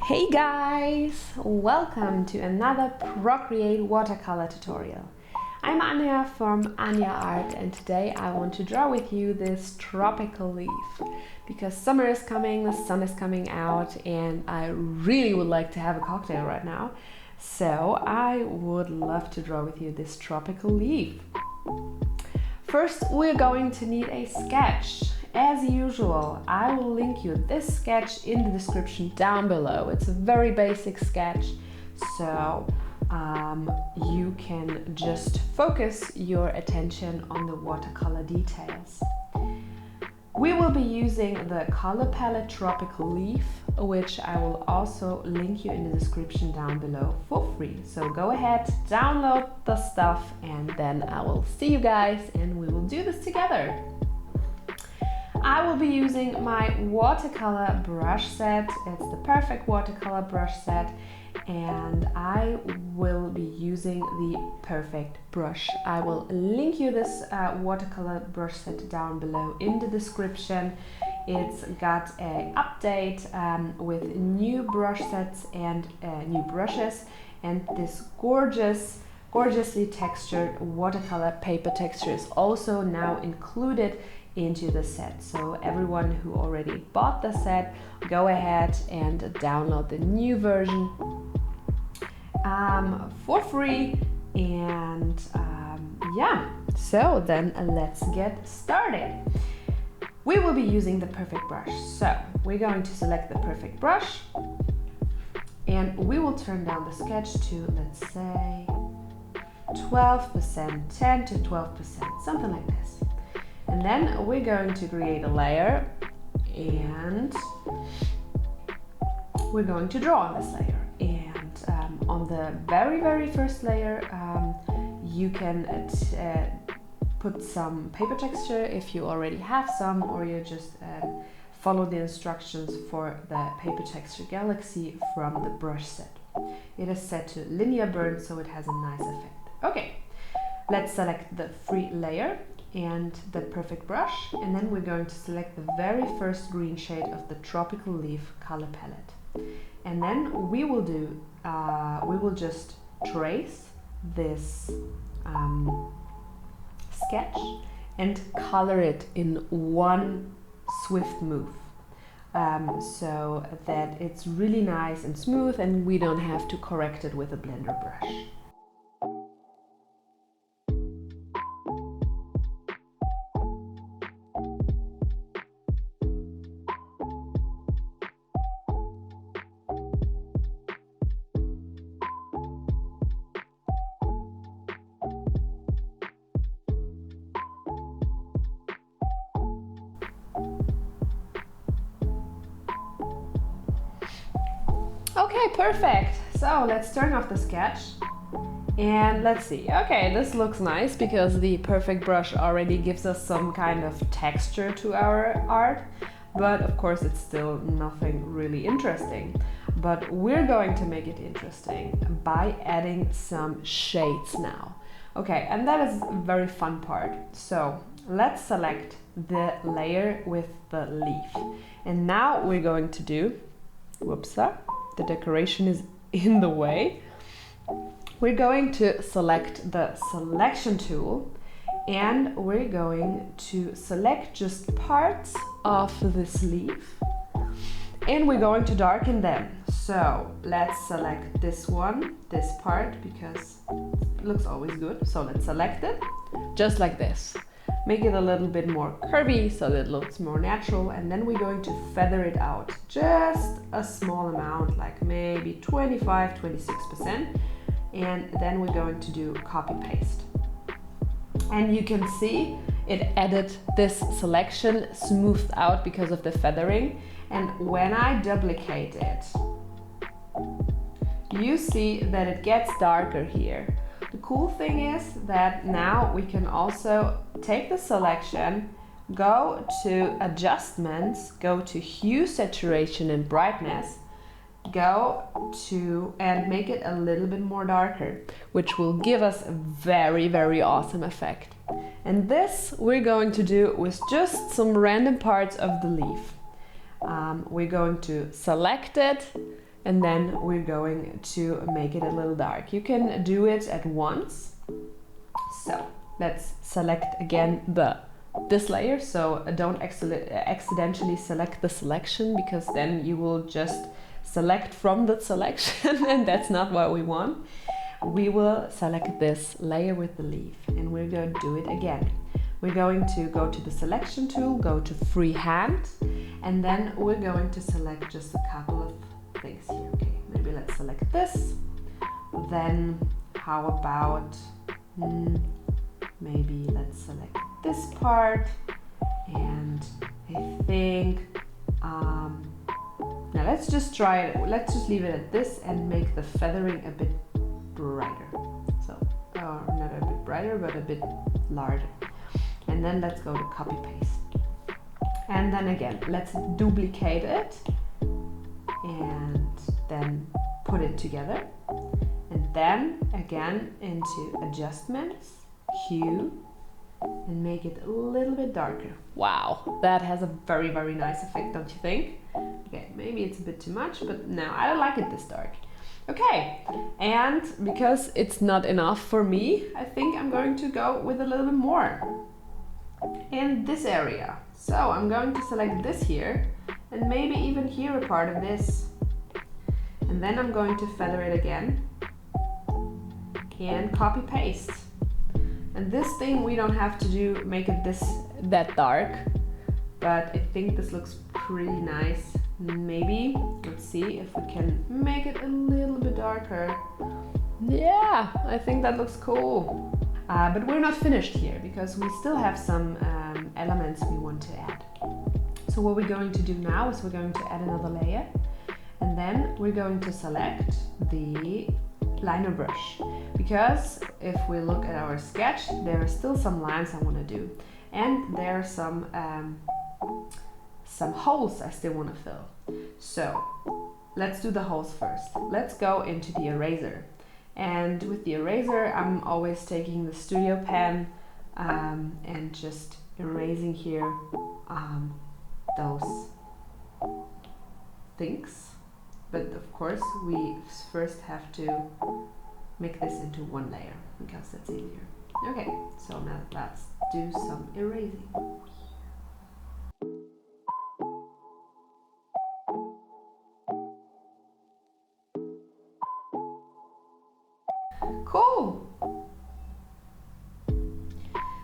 Hey guys! Welcome to another Procreate Watercolor tutorial. I'm Annia from Annia Art, and today I want to draw with you this tropical leaf because summer is coming, the sun is coming out, and I really would like to have a cocktail right now. So I would love to draw with you this tropical leaf. First, we're going to need a sketch. As usual, I will link you this sketch in the description down below. It's a very basic sketch, so you can just focus your attention on the watercolor details. We will be using the color palette Tropical Leaf, which I will also link you in the description down below for free. So go ahead, download the stuff, and then I will see you guys and we will do this together. I will be using my watercolor brush set. It's the Perfect Watercolor brush set, and I will be using the Perfect brush. I will link you this watercolor brush set down below in the description. It's got an update with new brush sets and new brushes, and this gorgeously textured watercolor paper texture is also now included into the set. So everyone who already bought the set, go ahead and download the new version for free. And yeah, so then let's get started. We will be using the Perfect brush. So we're going to select the Perfect brush and we will turn down the sketch to, let's say, 12%, 10 to 12%, something like this. And then we're going to create a layer and we're going to draw on this layer. And on the very first layer, you can put some paper texture if you already have some, or you just follow the instructions for the paper texture galaxy from the brush set. It is set to linear burn, so it has a nice effect. Okay, let's select the free layer and the Perfect brush, and then we're going to select the very first green shade of the Tropical Leaf color palette. And then we will do, we will just trace this sketch and color it in one swift move, so that it's really nice and smooth and we don't have to correct it with a blender brush. Okay, perfect. So let's turn off the sketch and let's see. Okay, this looks nice because the Perfect brush already gives us some kind of texture to our art, but of course it's still nothing really interesting. But we're going to make it interesting by adding some shades now. Okay, and that is a very fun part. So let's select the layer with the leaf. And now we're going to do, whoopsa, the decoration is in the way. We're going to select the selection tool and we're going to select just parts of this leaf and we're going to darken them. So let's select this one, this part, because it looks always good. So let's select it just like this. Make it a little bit more curvy so that it looks more natural, and then we're going to feather it out just a small amount, like maybe 25–26%, and then we're going to do copy paste. And you can see it added this selection smoothed out because of the feathering, and when I duplicate it, you see that it gets darker here. The cool thing is that now we can also take the selection, go to adjustments, go to hue, saturation and brightness, go to and make it a little bit more darker, which will give us a very awesome effect. And this we're going to do with just some random parts of the leaf. We're going to select it, and then we're going to make it a little dark. You can do it at once. So let's select again this layer. So don't accidentally select the selection, because then you will just select from the selection and that's not what we want. We will select this layer with the leaf, and we're going to do it again. We're going to go to the selection tool, go to freehand, and then we're going to select just a couple of things here. Okay, maybe let's select this. Then how about maybe let's select this part, and I think now let's just try it. Let's just leave it at this and make the feathering a bit brighter. So, not a bit brighter, but a bit larger. And then let's go to copy paste. And then again, let's duplicate it and then put it together. And then again into adjustments, hue, and make it a little bit darker. Wow, that has a very, very nice effect, don't you think? Okay, maybe it's a bit too much, but no, I like it this dark. Okay, and because it's not enough for me, I think I'm going to go with a little bit more in this area. So I'm going to select this here, and maybe even here a part of this. And then I'm going to feather it again and copy paste. And this thing we don't have to do, make it that dark, but I think this looks pretty nice. Maybe, let's see if we can make it a little bit darker. Yeah, I think that looks cool. But we're not finished here, because we still have some elements we want to add. So what we're going to do now is we're going to add another layer, and then we're going to select the liner brush, because if we look at our sketch, there are still some lines I want to do, and there are some holes I still want to fill. So let's do the holes first. Let's go into the eraser, and with the eraser I'm always taking the studio pen and just erasing here those things. But of course we first have to make this into one layer, because that's easier. Okay, so now let's do some erasing. Cool!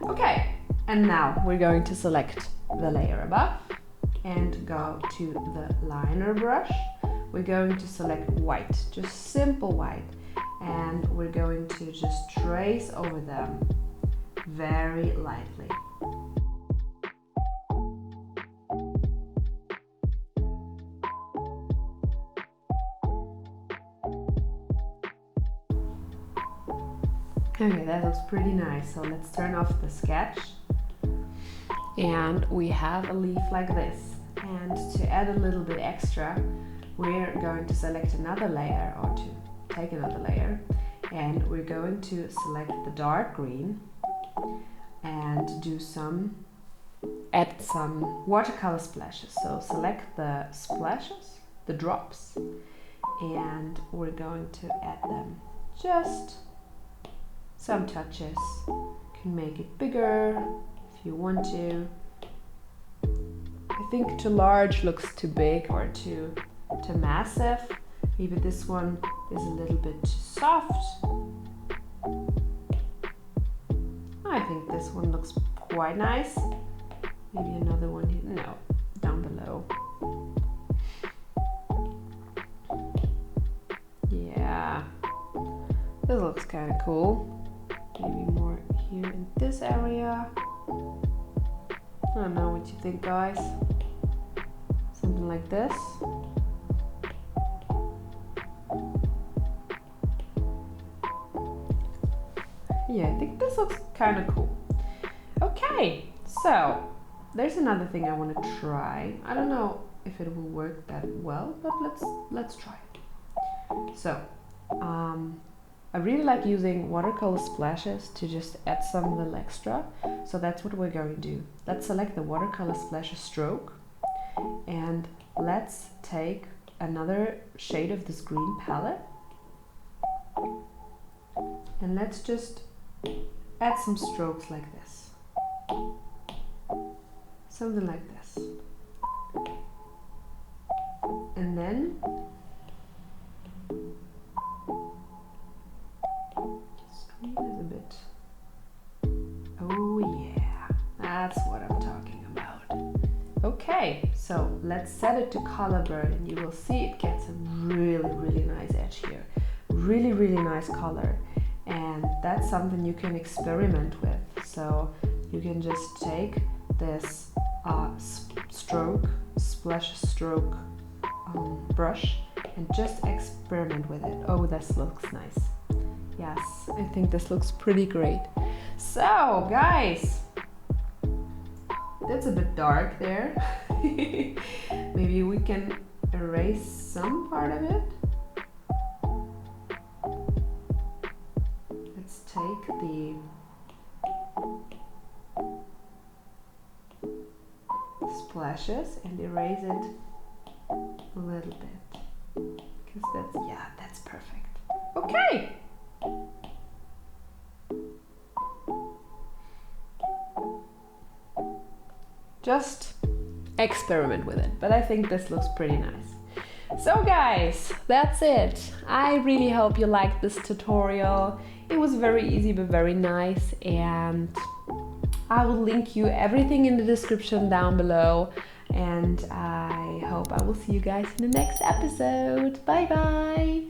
Okay, and now we're going to select the layer above and go to the liner brush. We're going to select white, just simple white, and we're going to just trace over them very lightly. Okay, that looks pretty nice. So let's turn off the sketch. And we have a leaf like this. And to add a little bit extra, we're going to select another layer, or to take another layer. And we're going to select the dark green and add some watercolor splashes. So select the splashes, the drops, and we're going to add them. Just some touches. You can make it bigger if you want to. I think too large looks too big or too massive. Maybe this one is a little bit too soft. I think this one looks quite nice. Maybe another one here. No, down below. Yeah, this looks kind of cool. Maybe more here in this area. I don't know what you think, guys. Something like this. Yeah, I think this looks kind of cool. Okay, so there's another thing I want to try. I don't know if it will work that well, but let's try it. So, I really like using watercolor splashes to just add some little extra. So that's what we're going to do. Let's select the watercolor splashes stroke, and let's take another shade of this green palette. And let's just add some strokes like this. Something like this. And then screen is a bit. Oh yeah, that's what I'm talking about. Okay, so let's set it to color burn, and you will see it gets a really nice edge here. Really nice color, and that's something you can experiment with. So you can just take this splash stroke brush and just experiment with it. Oh, this looks nice. Yes, I think this looks pretty great. So guys, that's a bit dark there. Maybe we can erase some part of it. Let's take the splashes and erase it a little bit, because that's perfect. Okay. Just experiment with it, but I think this looks pretty nice. So guys, that's it. I really hope you liked this tutorial. It was very easy but very nice, and I will link you everything in the description down below, and I hope I will see you guys in the next episode. Bye bye!